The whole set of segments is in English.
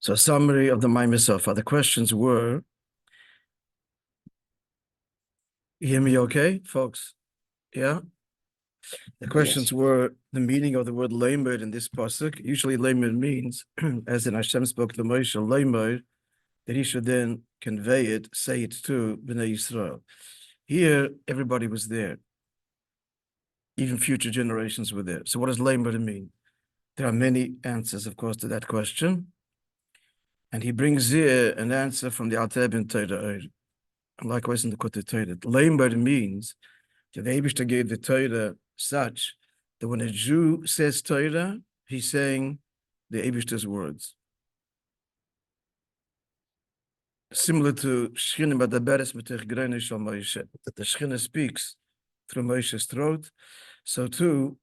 So a summary of the Maamar so far. The questions were, you hear me okay, folks? Yeah? The questions were the meaning of the word lamer in this pasuk. Usually lamer means, as in Hashem spoke to Moishe, lamer, that he should then convey it, say it to Bnei Yisrael. Here, everybody was there. Even future generations were there. So what does lamer mean? There are many answers, of course, to that question. And he brings here an answer from the Alter Rebbe in Torah. Likewise in the Kutei Torah. Lamer means that the Eibishter gave the Torah such that when a Jew says Torah, he's saying the Eibishter's words. Similar to Shechina Badaberes Mitech Greinish Shal Moishe, that the Shechina speaks through Moshe's throat. So too,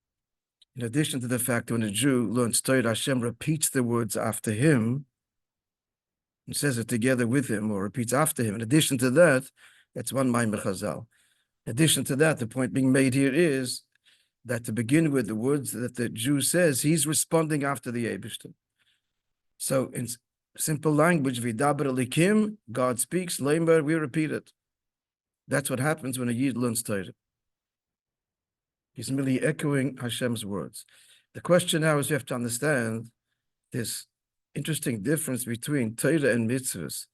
in addition to the fact that when a Jew learns Torah, Hashem repeats the words after him and says it together with him or repeats after him. In addition to that, that's one Maamar Chazal. In addition to that, the point being made here is that to begin with, the words that the Jew says, he's responding after the Eibishter. So in simple language, Vayedaber Elokim, God speaks, lamer, we repeat it. That's what happens when a Yid learns Torah. He's merely echoing Hashem's words. The question now is you have to understand this interesting difference between Torah and mitzvahs.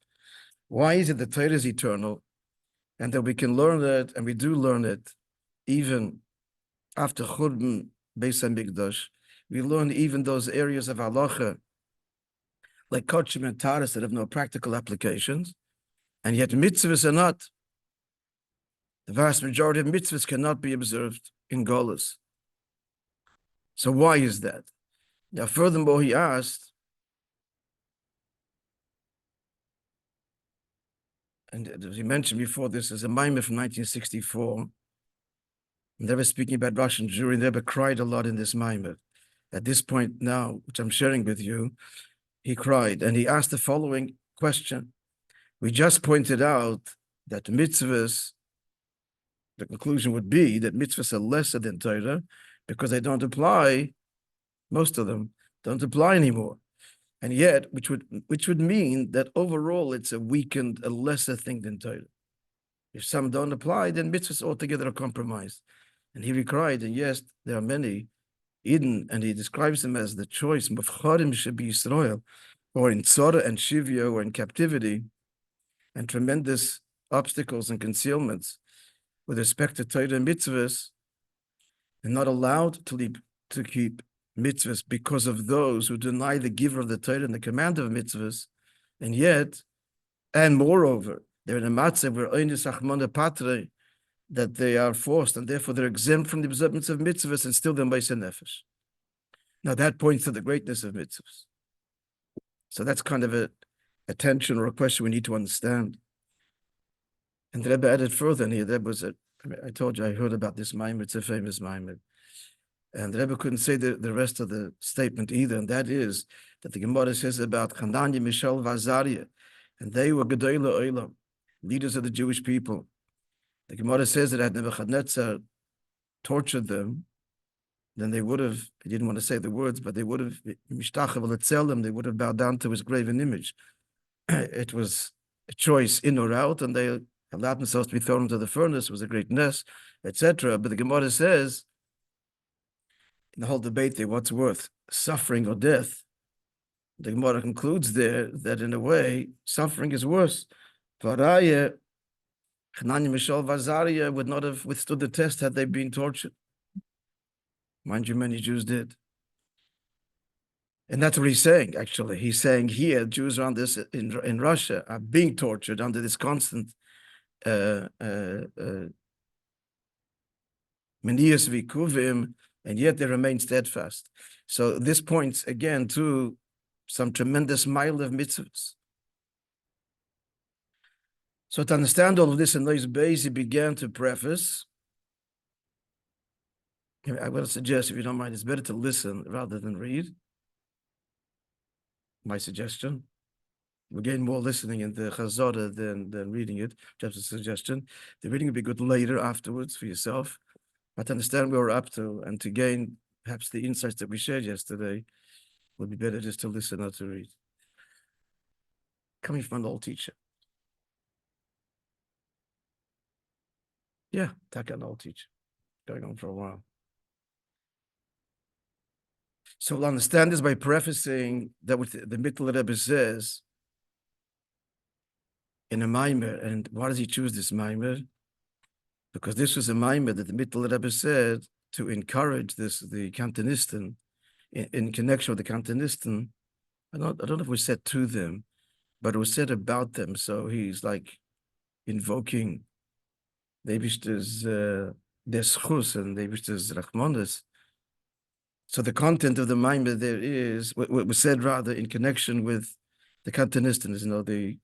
Why is it that Torah is eternal and that we can learn it, and we do learn it, even after Churban Beis HaMikdash? We learn even those areas of halacha, like Kodshim and Taras, that have no practical applications, and yet mitzvahs are not. The vast majority of mitzvahs cannot be observed in Golus. So why is that? Now, furthermore, he asked, and as we mentioned before, this is a Maamar from 1964. And they were speaking about Russian Jewry, and they were cried a lot in this Maamar. At this point now, which I'm sharing with you, he cried, and he asked the following question. We just pointed out that mitzvahs, the conclusion would be that mitzvahs are lesser than Torah because they don't apply, most of them don't apply anymore. And yet, which would mean that overall it's a weakened, a lesser thing than Torah. If some don't apply, then mitzvahs altogether are compromised. And he recried, and yes, there are many, Eden, and he describes them as the choice, Mavcharim should be Yisrael, or in Tzara and Shivya, or in captivity, and tremendous obstacles and concealments with respect to Torah and mitzvahs, and not allowed to keep mitzvahs because of those who deny the giver of the Torah and the command of mitzvahs, and yet, and moreover, they're in a matzah where oinis achmona patre, that they are forced, and therefore they're exempt from the observance of mitzvahs, and still they're Moishe nefesh. Now that points to the greatness of mitzvahs. So that's kind of a tension or a question we need to understand. And the Rebbe added further, and there was I told you I heard about this Maamar, it's a famous Maamar. And the Rebbe couldn't say the rest of the statement either, and that is that the Gemara says about Hananiah, Mishael, Vazariah, and they were Gedolei Olam, leaders of the Jewish people. The Gemara says that had Nebuchadnezzar tortured them, then they would have, he didn't want to say the words, but they would have, they would have bowed down to his graven image. It was a choice in or out, and they allowed themselves to be thrown into the furnace. It was a great nest, etc. But the Gemara says, in the whole debate there, what's worth, suffering or death? The Gemara concludes there that in a way, suffering is worse. Hananiah, Mishael, Vazariah would not have withstood the test had they been tortured. Mind you, many Jews did. And that's what he's saying, actually. He's saying here, Jews around this in Russia are being tortured under this constant Menias Vikuvim, and yet they remain steadfast. So this points again to some tremendous mile of mitzvahs. So to understand all of this in those days, he began to preface. I will suggest, if you don't mind, it's better to listen rather than read. My suggestion. We gain more listening in the Chazorah than reading it. Just a suggestion. The reading will be good later afterwards for yourself. But to understand where we're up to and to gain perhaps the insights that we shared yesterday, would be better just to listen or to read. coming from an old teacher. Yeah, take an old teacher, going on for a while. So we'll understand this by prefacing that what the Mittel Rebbe says in a Maimer. And why does he choose this Maimer? Because this was a Maimer that the Mittel Rebbe said to encourage the Cantonisten in connection with the Cantonisten. I don't know if it was said to them, but it was said about them. So he's like invoking Nebishter's Deschus and Nebishter's Rachmanis. So the content of the Maimer there is what was said rather in connection with the Cantonisten, the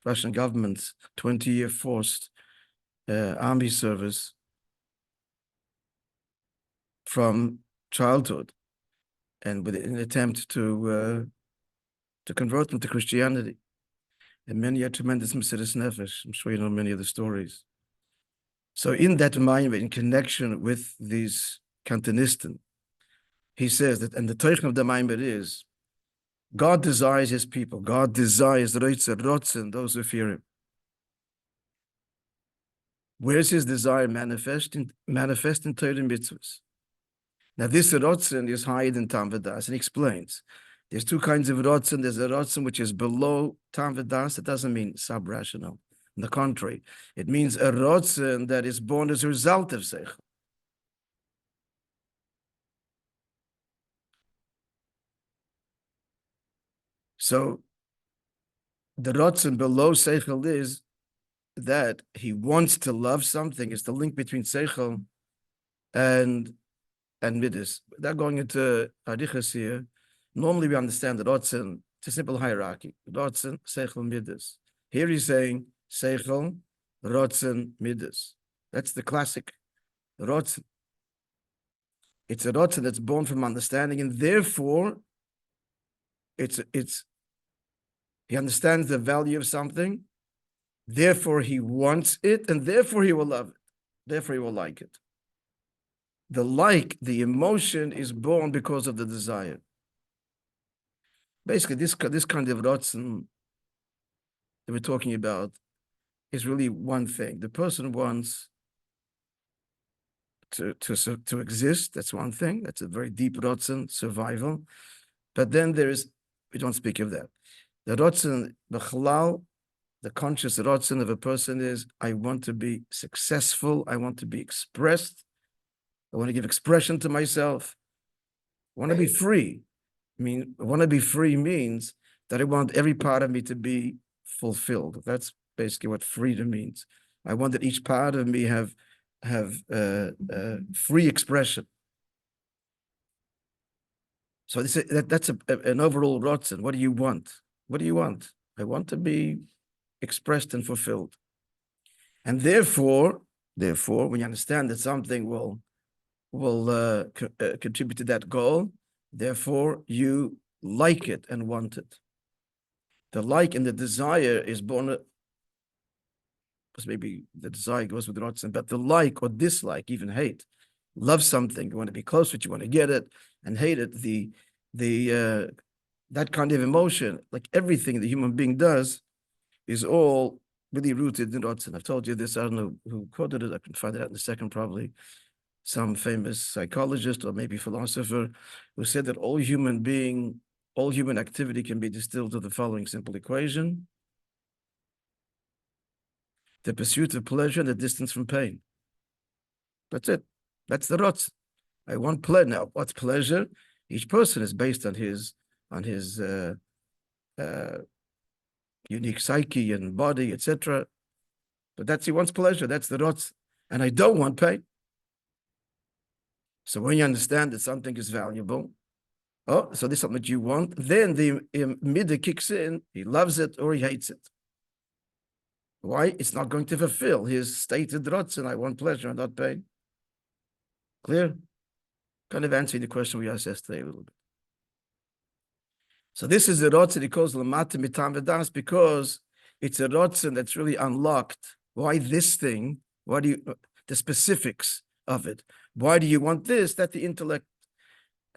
Russian government's 20-year forced army service from childhood, and with an attempt to convert them to Christianity. And many are tremendous Mesiras Nefesh. I'm sure you know many of the stories. So in that Maimer, in connection with these Cantonisten, he says that, and the Teichen of the Maimer is, God desires his people. God desires Rotzen, those who fear him. Where is his desire manifest in Torah and mitzvahs? Now this Rotzen is higher than Tam V'das, and he explains. There's two kinds of Rotzen. There's a Rotzen which is below Tam V'das. It doesn't mean sub-rational. On the contrary, it means a Rotzen that is born as a result of Seichel. So the Rotzen below Seichel is that he wants to love something. It's the link between Seichel and Midas. Without going into Arichas here, normally we understand the Rotzen, it's a simple hierarchy. Rotzen, Seichel, Midas. Here he's saying Seichel, Rotzen, Midas. That's the classic Rotzen. It's a Rotzen that's born from understanding, and therefore he understands the value of something, therefore he wants it, and therefore he will love it. Therefore he will like it. The emotion is born because of the desire. Basically, this kind of Rotzen that we're talking about is really one thing. The person wants to exist. That's one thing. That's a very deep Rotzen, survival. But then we don't speak of that. The Rotzen, the conscious Rotzen of a person is, I want to be successful. I want to be expressed. I want to give expression to myself. I want to be free. I want to be free means that I want every part of me to be fulfilled. That's basically what freedom means. I want that each part of me have free expression. So that's an overall Rotzen. What do you want? What do you want? I want to be expressed and fulfilled. And therefore, when you understand that something will contribute to that goal, therefore you like it and want it. The like and the desire is born, because maybe the desire goes with Rotzen, but the like or dislike, even hate, love something, you want to be close to it, you want to get it, and hate it, that kind of emotion, like everything the human being does, is all really rooted in Rotzen. I've told you this, I don't know who quoted it, I can find it out in a second probably. Some famous psychologist or maybe philosopher who said that all human activity can be distilled to the following simple equation: the pursuit of pleasure and the distance from pain. That's it. That's the Rotz. I want pleasure. Now, what's pleasure? Each person is based on his unique psyche and body, etc. But he wants pleasure. That's the Rotz. And I don't want pain. So when you understand that something is valuable, so this is something that you want, then the midah kicks in, he loves it or he hates it. Why? It's not going to fulfill his stated rotzen, I want pleasure and not pain. Clear? Kind of answering the question we asked yesterday a little bit. So this is the rotzen he calls l'mata mitam v'das, because it's a rotzen that's really unlocked. Why this thing? Why do you, the specifics of it? Why do you want this? That the intellect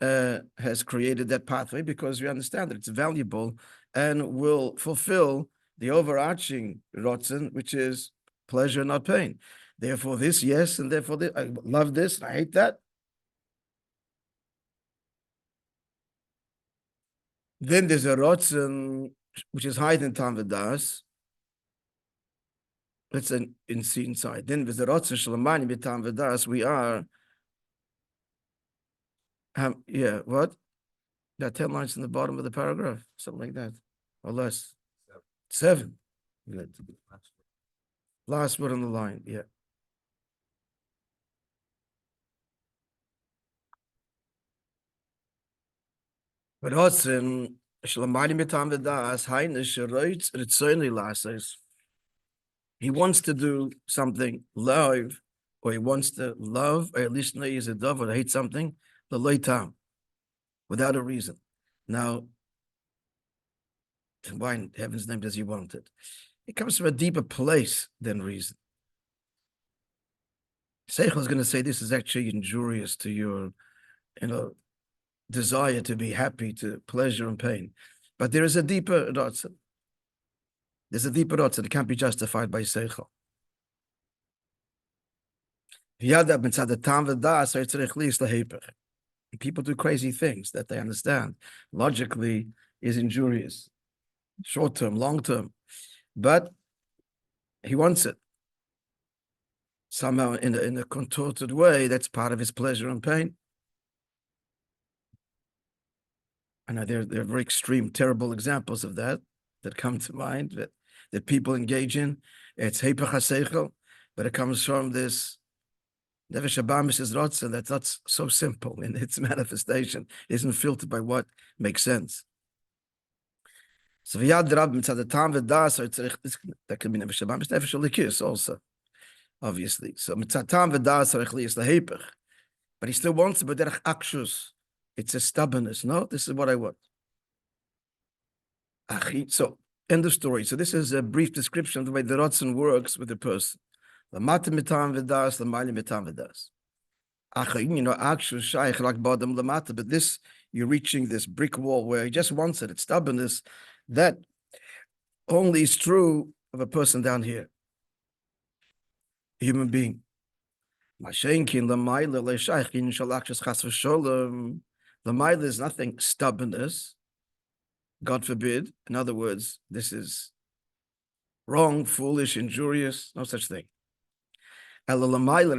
has created that pathway, because we understand that it's valuable and will fulfill the overarching rotzen, which is pleasure, not pain. Therefore, this, yes, and therefore, this, I love this, I hate that. Then there's a rotzen, which is higher than tam v'das. Let's see inside. Then there's a rotzen shalamani b'tam v'das. We are, yeah, what? Got 10 lines in the bottom of the paragraph, something like that, or less. 7. Good. Last word on the line, yeah. But also, he wants to do something live, or he wants to love, or at least know he's a dove, or hate something, the leitam, without a reason. Now, why in heaven's name does he want it? It comes from a deeper place than reason. Seichel is going to say this is actually injurious to your, desire to be happy, to pleasure and pain. But there is a deeper rotzen. There's a deeper rotzen that can't be justified by Seichel. People do crazy things that they understand logically is injurious, short term, long term, but he wants it somehow in a contorted way. That's part of his pleasure and pain. I know there are very extreme, terrible examples of that come to mind that people engage in. It's heipach haseichel, but it comes from this nefesh habamis is rotzen that's not so simple in its manifestation. It isn't filtered by what makes sense. So Vayedaber mitzad hatam v'das, that can be nefesh habamis, nefesh elikis also, obviously. So mitzad hatam v'das tzarich liyas leheipach, but he still wants it, but derech akshus. It's a stubbornness. No, this is what I want. So, end of story. So this is a brief description of the way the rotzen works with the person. The mata mitam v'das, the mali mitam v'das. Akshus shaykh rak badam lamata. But this, you're reaching this brick wall where he just wants it. It's stubbornness. That only is true of a person down here, a human being. The mile is nothing stubbornness, God forbid. In other words, this is wrong, foolish, injurious, no such thing. But lamaila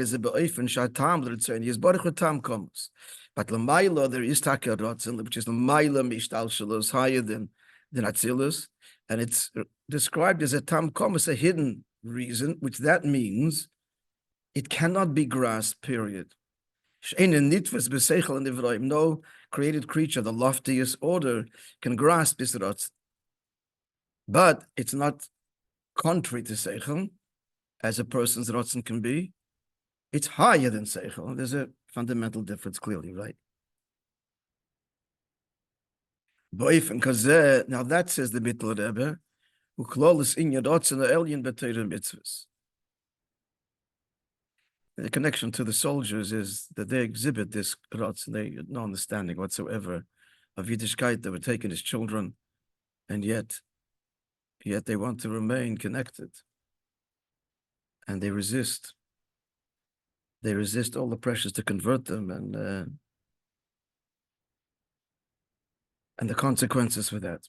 there is taka rotzen, which is lamaila mishtal shalos, higher than atzilus, and it's described as a tam komus, a hidden reason, which that means it cannot be grasped, period. No created creature, the loftiest order, can grasp this rotzen. But it's not contrary to seichel, as a person's rotzen can be. It's higher than seichel. There's a fundamental difference, clearly, right? Now that says the Vayedaber, who klolus in your rotzen the alien b'teira mitzvahs. The connection to the soldiers is that they exhibit this rotzen, they have no understanding whatsoever of Yiddishkeit. They were taken as children, and yet they want to remain connected. And they resist. They resist all the pressures to convert them and the consequences for that.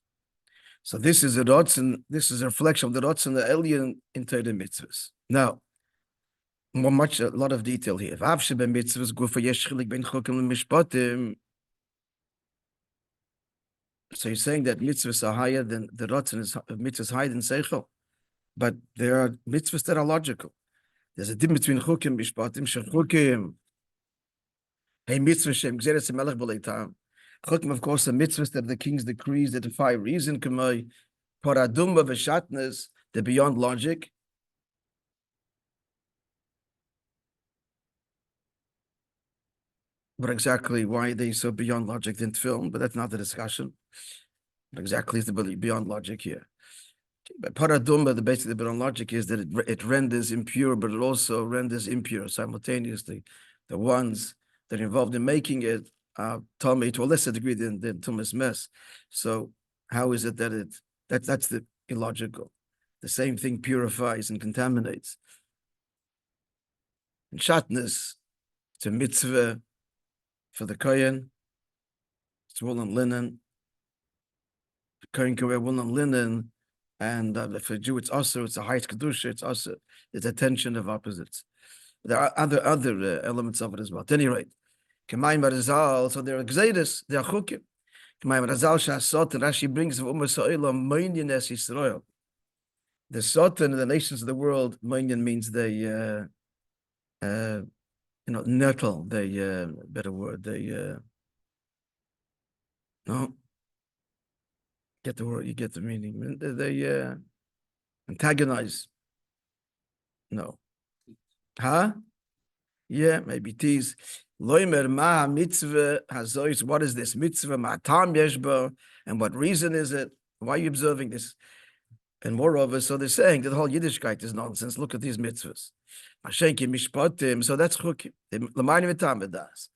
So this is a rotzen, this is a reflection of the rotzen, the alien in Torah mitzvahs. Now, a lot of detail here. So you're saying that mitzvahs are higher than the rotzen is mitzvahs higher than seichel, but there are mitzvahs that are logical. There's a difference between chukim mishpatim shechukim. Hey, mitzvah shem gzeres melech b'leitam. Chukim, of course, are mitzvahs that the king's decrees that defy reason. Kamei paradumba v'shatnes, they're beyond logic. But exactly why are they so beyond logic didn't film, but that's not the discussion. What exactly is the beyond logic here? But paradumba, the basic beyond logic is that it renders impure, but it also renders impure simultaneously. The ones that are involved in making it are tummy to a lesser degree than tumas mess. So how is it that that's the illogical? The same thing purifies and contaminates. And shatnez, it's a mitzvah for the kohen. It's wool and linen. The kohen can wear wool and linen, and for a Jew, it's also, it's a highest kedusha. It's also, it's a tension of opposites. There are other elements of it as well. At any rate, K'mayim Barazal, so there are gzeidos, there are chukim. K'mayim Barazal shasot, and Rashi brings of Ummah Sa'olam, Moinyan es Yisrael. The Sotan, the nations of the world, Moinyan means they, nettle, they, better word, they, no, get the word, you get the meaning. They antagonize. No. Huh? Yeah, maybe tease. Loimer ma mitzvah hazois. What is this mitzvah? Ma tam yeshba, and what reason is it? Why are you observing this? And moreover, so they're saying that the whole Yiddishkeit is nonsense. Look at these mitzvahs. Mashenki mishpatim. So that's chukim. L'mayim v'tam v'das.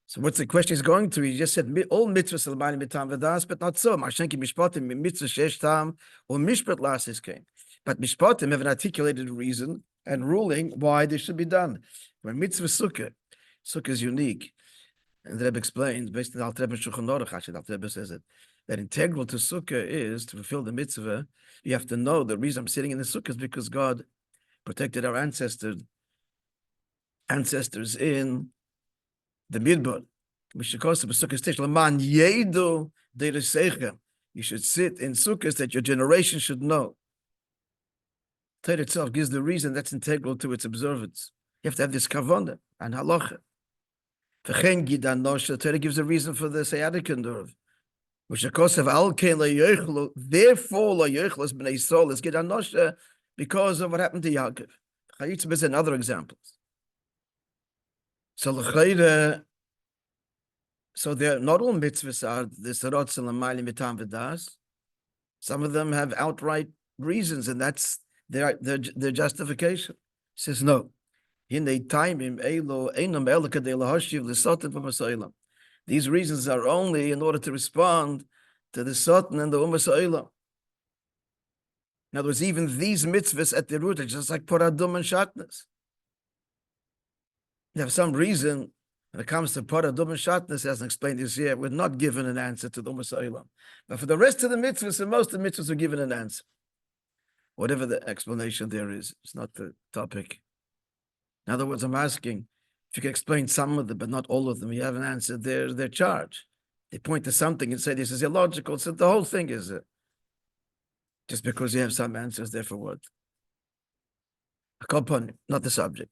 So what's the question is going to? He just said all mitzvahs l'mayim v'tam v'das, but not so. Mashenki mishpatim mitzvah shesh tam or mishpat lasis came. But mishpatim have an articulated reason and ruling why they should be done. When mitzvah sukkah is unique, and the Rebbe explains, based on the Alter Rebbe Shulchan Aruch, actually, the Alter Rebbe says it, that integral to sukkah is to fulfill the mitzvah. You have to know the reason I'm sitting in the sukkah is because God protected our ancestors in the midbar. You should sit in sukkahs that your generation should know. Torah itself gives the reason that's integral to its observance. You have to have this kavanah and halacha. Torah gives a reason for the sciatica nerve. Therefore, let's get anosha because of what happened to Yaakov. Chayitzim and other examples. So they're not all mitzvahs are the sarot and l'mayim v'tam v'das. Some of them have outright reasons, and that's their justification. He says no. These reasons are only in order to respond to the Satan and the Ummah Sa'olam. In other words, even these mitzvahs at the root are just like Paradum and Shatnez. You have some reason when it comes to Paradum and Shatnez, as explained this year, we're not given an answer to the Ummah Sa'olam. But for the rest of the mitzvahs, and most of the mitzvahs are given an answer. Whatever the explanation there is, it's not the topic. In other words, I'm asking if you can explain some of them, but not all of them. You haven't answered their charge. They point to something and say this is illogical. So the whole thing is just because you have some answers there for what? A component, not the subject.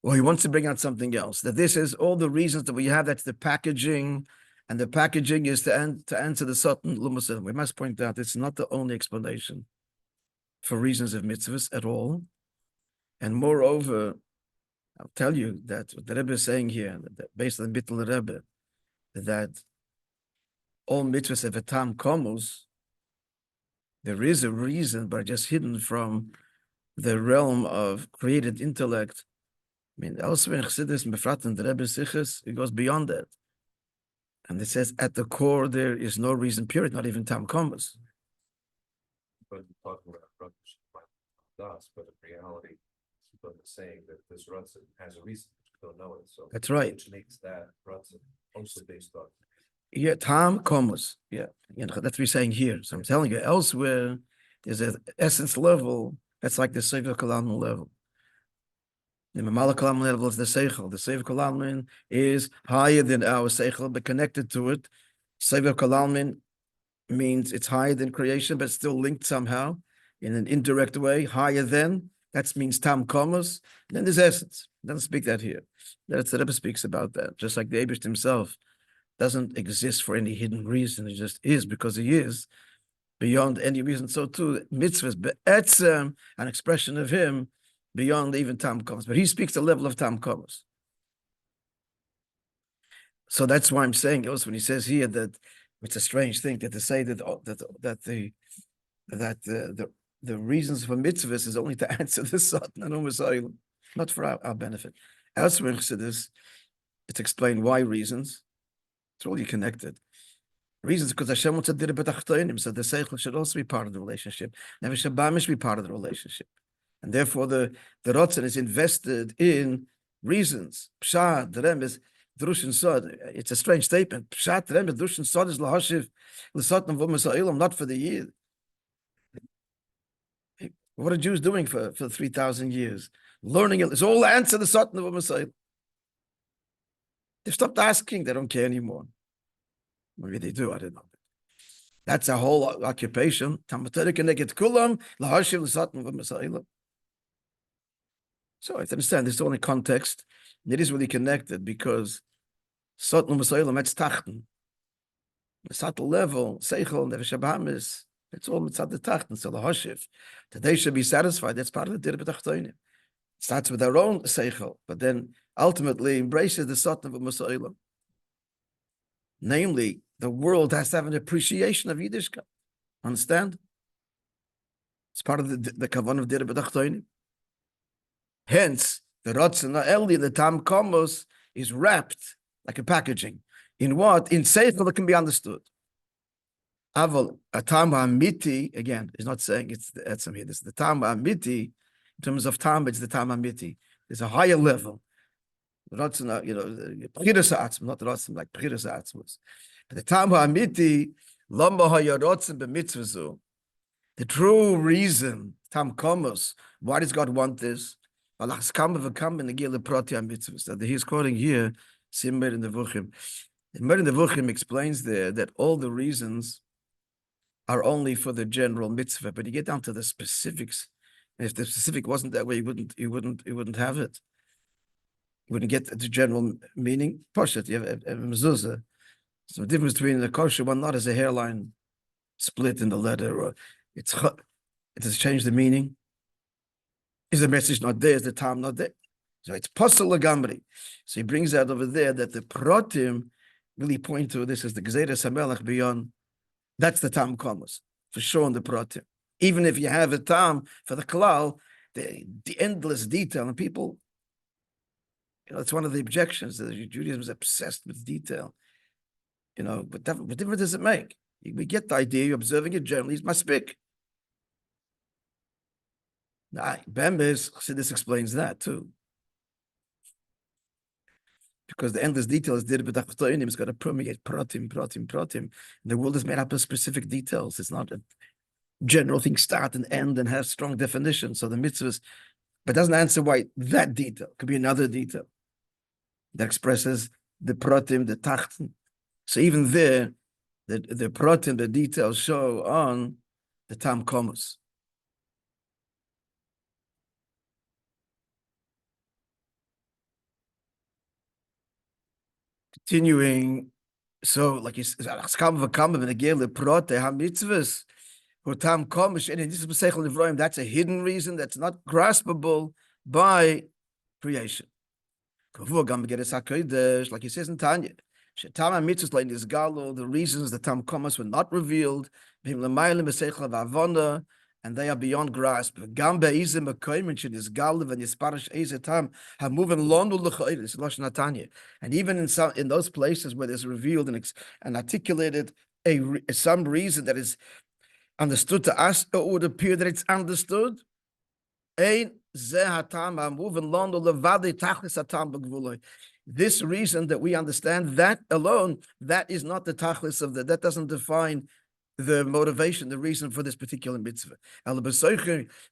Or he wants to bring out something else. That this is all the reasons that we have. That's the packaging, and the packaging is to answer the Satan Lumasim. We must point out it's not the only explanation for reasons of mitzvahs at all. And moreover, I'll tell you that what the Rebbe is saying here, that based on the Bittul Rebbe, that all mitzvahs have a tam komos, there is a reason, but just hidden from the realm of created intellect. I mean, elsewhere in Chassidus, Befrat and the Rebbe Sichos, it goes beyond that. And it says, at the core, there is no reason, period, not even tam komos. But talking about das, but in reality, people are saying that this Rutzen has a reason, but you don't know it. So that's right. Which makes that Rutzen also based on. Yeah, tam komos. Yeah, that's what we're saying here. So I'm telling you, elsewhere, there's an essence level that's like the Sefer Kalam level. The Mamala Kalam level is the Seichel. The Sefer Kalam is higher than our Seichel, but connected to it. Sefer Kalam means it's higher than creation, but still linked somehow in an indirect way, higher than. That means tam komos. Then there's essence. Doesn't speak that here. That's the Rebbe speaks about that. Just like the Eibush himself doesn't exist for any hidden reason. It just is because he is beyond any reason. So too, mitzvahs, be'etzem, an expression of him beyond even tam komos. But he speaks the level of tam komos. So that's why I'm saying also when he says here that it's a strange thing that to say that the reasons for mitzvahs is only to answer the Satan and Ummah, not for our benefit. Elsewhere in Chassidus, it's explained why reasons. It's all connected. Reasons because Hashem wants to do it, but so the seichel should also be part of the relationship. Never Shabbat should be part of the relationship, and therefore the rotzen is invested in reasons. Pshat, the remes, drushin sod. It's a strange statement. Pshat, remes, drushin sod is lahashiv l'sotnam v'masailam, not for the year. What are Jews doing for 3,000 years? Learning it. It's all answer the sotnam v'masailam. They've stopped asking. They don't care anymore. Maybe they do, I don't know. That's a whole occupation. So I have to understand this is only context. It is really connected because Sotnum Masailam, that's Tachten. The subtle level, Seichel, Nefesh Habamis, it's all mitzad the Tachten, so the Hoshiv. Today should be satisfied. That's part of the Dirbe Tachtoinim. It starts with our own Seichel, but then ultimately embraces the Sotnum Masailam. Namely, the world has to have an appreciation of Yiddishkeit. Understand? It's part of the kavan of Dirbe Tachtoinim. Hence, the Ratzon Eli, the Tam Komos, is wrapped like a packaging. In what? In Seichel that can be understood. Aval, a Tam HaMiti, again, is not saying it's the Etzem here. This is the Tam HaMiti. In terms of Tam, it's the Tam HaMiti. There's a higher level. Ratzon, Priras HaAtzm, not Ratzon, like Priras HaAtzmus. But the Tam HaMiti, Lama HaYarotzim B'mitzvazu. The true reason, Tam Komos, why does God want this? That he's quoting here, Simmer in the Vuchim. Mer in the Vuchim explains there that all the reasons are only for the general mitzvah, but you get down to the specifics. And if the specific wasn't that way, you wouldn't have it. You wouldn't get the general meaning. Poshet, you have a mezuzah. So the difference between the kosher one, not as a hairline split in the letter, or it has changed the meaning. Is the message not there? Is the time not there? So it's possible gamri. So he brings out over there that the protim really point to this as the Gzeres HaMelech beyond. That's the tam komos for sure in the protim. Even if you have a tam for the klal, the endless detail, and people, it's one of the objections that Judaism is obsessed with detail. But what difference does it make? We get the idea. You're observing it generally. It's maspik. Now, Bembes, this explains that too. Because the endless detail is there, but it's got to permeate pratim. The world is made up of specific details. It's not a general thing start and end and have strong definition. So the mitzvahs, but doesn't answer why that detail could be another detail that expresses the pratim, the tachten. So even there, the pratim, the details show on the tam komos. Continuing, so like he says, that's a hidden reason that's not graspable by creation. Like he says in Tanya, the reasons the Tam Komos were not revealed, and they are beyond grasp. And even in those places where there's revealed and articulated some reason that is understood to us, or would appear that it's understood. This reason that we understand, that alone, that is not the tachlis of that doesn't define the motivation, the reason for this particular mitzvah.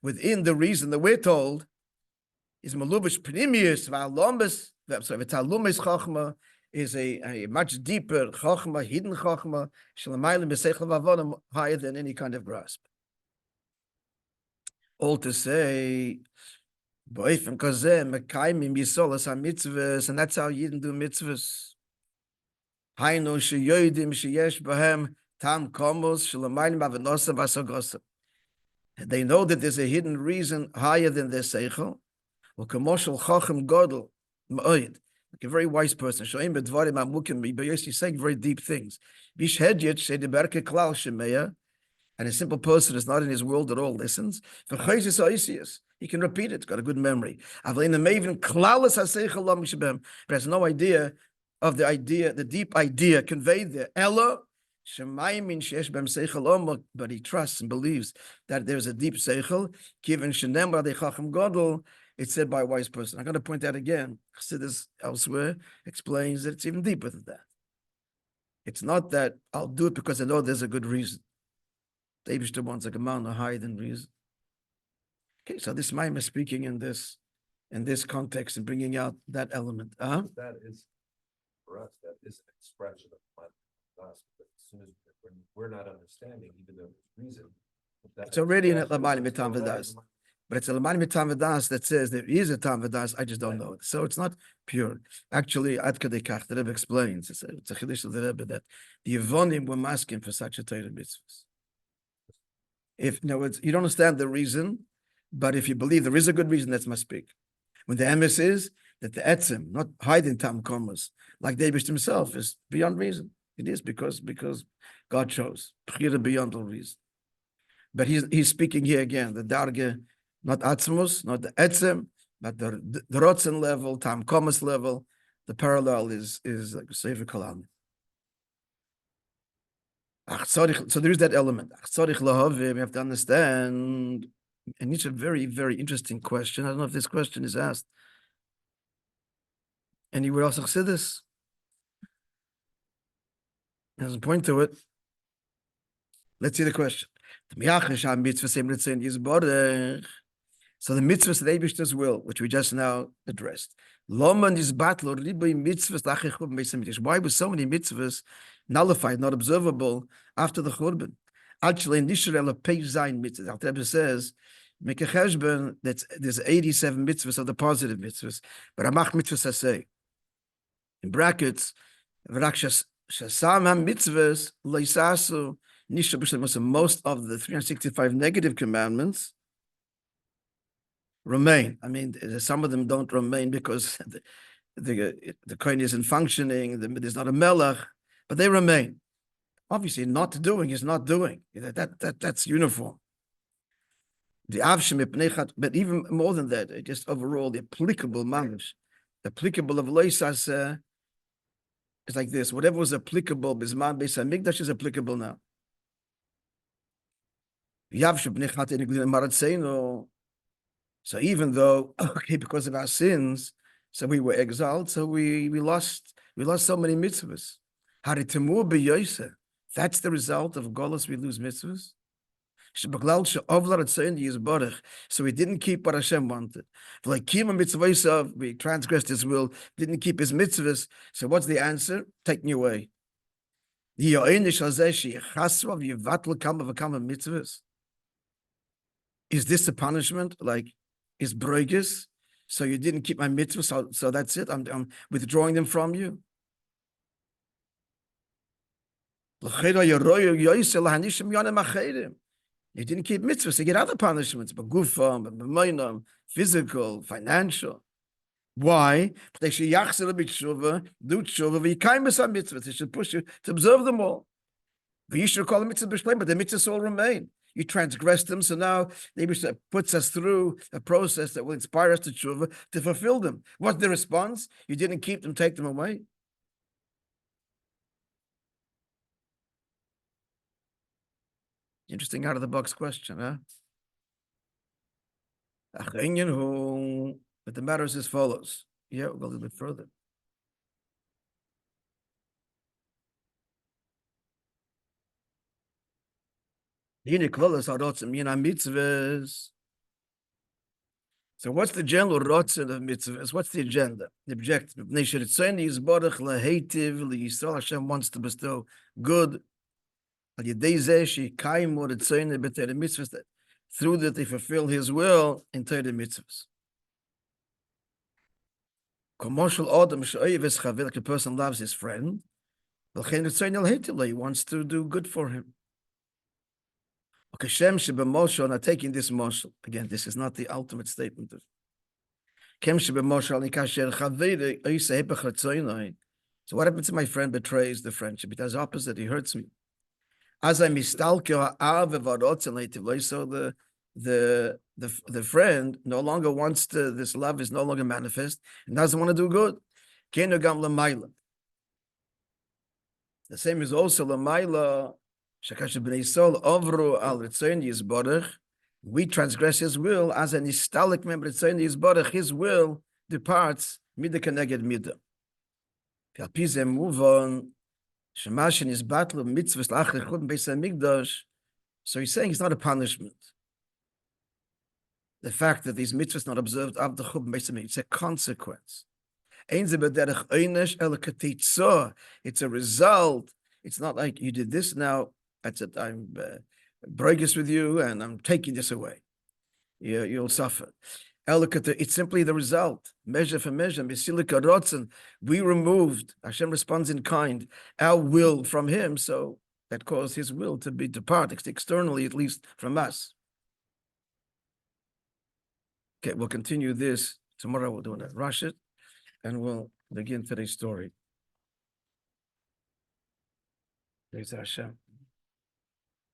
Within the reason that we're told is malubish pnimius v'alombus. V'talumis chachma is a much deeper chachma, hidden chachma, shalamaylim b'seichel v'avonim, higher than any kind of grasp. All to say, boifim kozeh mekaimim yisolas ha-mitzvahs, and that's how Yidden do mitzvahs. Hainu sheyodim sheyesh bahem tam komos shalamaylim avenosa v'asagosa. They know that there's a hidden reason higher than their seichel. Or kamoshel chacham godel ma'oid, like a very wise person. Shoim bedvarim amukim, he's saying very deep things. Bish hedjet shediberke klal shemeya, and a simple person is not in his world at all, listens. He can repeat it, got a good memory. But has no idea of the idea, the deep idea conveyed there. Ella But he trusts and believes that there's a deep seichel. Given shenemra de chacham gadol, it's said by a wise person. I'm going to point out again. Chassidus elsewhere explains that it's even deeper than that. It's not that I'll do it because I know there's a good reason. The Eibishter wants a gemara higher than reason. Okay, so this Maimon is speaking in this context and bringing out that element. That is, for us, that is an expression of us. But as soon as we're not understanding, even though there's reason, it's already in Lamani Mitam V'das. But it's a Lamani Mitam V'das that says there is a Tam V'das, I just don't know it. So it's not pure. Actually, Ad Kadei Kach, the Rebbe explains, it's a chiddush of the Rebbe that the Yevonim were masking for such a Torah mitzvahs. If, in other words, you don't understand the reason, but if you believe there is a good reason, that's must speak. When the emes is that the etzim, not hiding tam komas, like David himself, is beyond reason. It is because God chose beyond all reason. But he's speaking here again the darge, not atzmus, not the etzim, but the rotzen level, tam komas level. The parallel is like sefer kalam. So there is that element. We have to understand. And it's a very, very interesting question. I don't know if this question is asked anywhere else. Chassidus doesn't point to it. Let's see the question. So the mitzvahs that Eibishter's will, which we just now addressed. Why were so many mitzvahs nullified, not observable after the Churban? Actually, in Israel, a page Zayin mitzvahs. Rebbe says, make a cheshbon that there's 87 mitzvahs of the positive mitzvahs, but amach mitzvahs say in brackets, shasam mitzvahs leisasu nisha b'shem. Most of the 365 negative commandments remain. I mean, some of them don't remain because the coin isn't functioning. There's not a melech, but they remain. Obviously, not doing is not doing. That's uniform. The avshem, but even more than that, just overall, the applicable mamish, applicable of loisas is like this. Whatever was applicable, bisman beis hamikdash is applicable now. So even though, okay, because of our sins, so we were exiled, so we lost so many mitzvahs. That's the result of Golos, we lose mitzvahs. So we didn't keep what Hashem wanted. We transgressed his will, didn't keep his mitzvahs. So what's the answer? Take me away. Is this a punishment? Like, is broigus? So you didn't keep my mitzvahs, so that's it. I'm withdrawing them from you. You didn't keep mitzvahs, you get other punishments, but gufam, physical, financial. Why? They should do tshuva, they should push you to observe them all. You should call them mitzvahs, but the mitzvahs all remain. You transgress them, so now maybe puts us through a process that will inspire us to tshuva to fulfill them. What's the response? You didn't keep them, take them away. Interesting out of the box question, huh? But the matter is as follows. Yeah, we'll go a little bit further. So what's the general rotzen of mitzvahs? What's the agenda? The objective. Hashem wants to bestow good. Through that they fulfill his will in Torah mitzvahs. Like a person loves his friend, he wants to do good for him. Not taking this moshel. Again, this is not the ultimate statement of so what happens if my friend betrays the friendship? It does opposite, he hurts me. As I mistalke, so the friend no longer wants to, this love is no longer manifest and doesn't want to do good. The same is also Lamaila, Shakash Bnei Sol, Ovru al Ritzon Yisborach. We transgress his will as an istalik member Ritzon Yisborach, his will departs Mida Keneged Mida. Kalpize move on, Shemashin is battle of mitzvahs lachri chut beis hamikdash. So he's saying it's not a punishment. The fact that these mitzvahs not observed after chut beis hamikdash, it's a consequence. It's a result. It's not like you did this now. That's it. I'm breaking with you and I'm taking this away. You'll suffer. It's simply the result. Measure for measure. We removed, Hashem responds in kind, our will from him. So that caused his will to be departed, externally at least from us. Okay, we'll continue this. Tomorrow we'll do it. Rush it. And we'll begin today's story. Praise Hashem.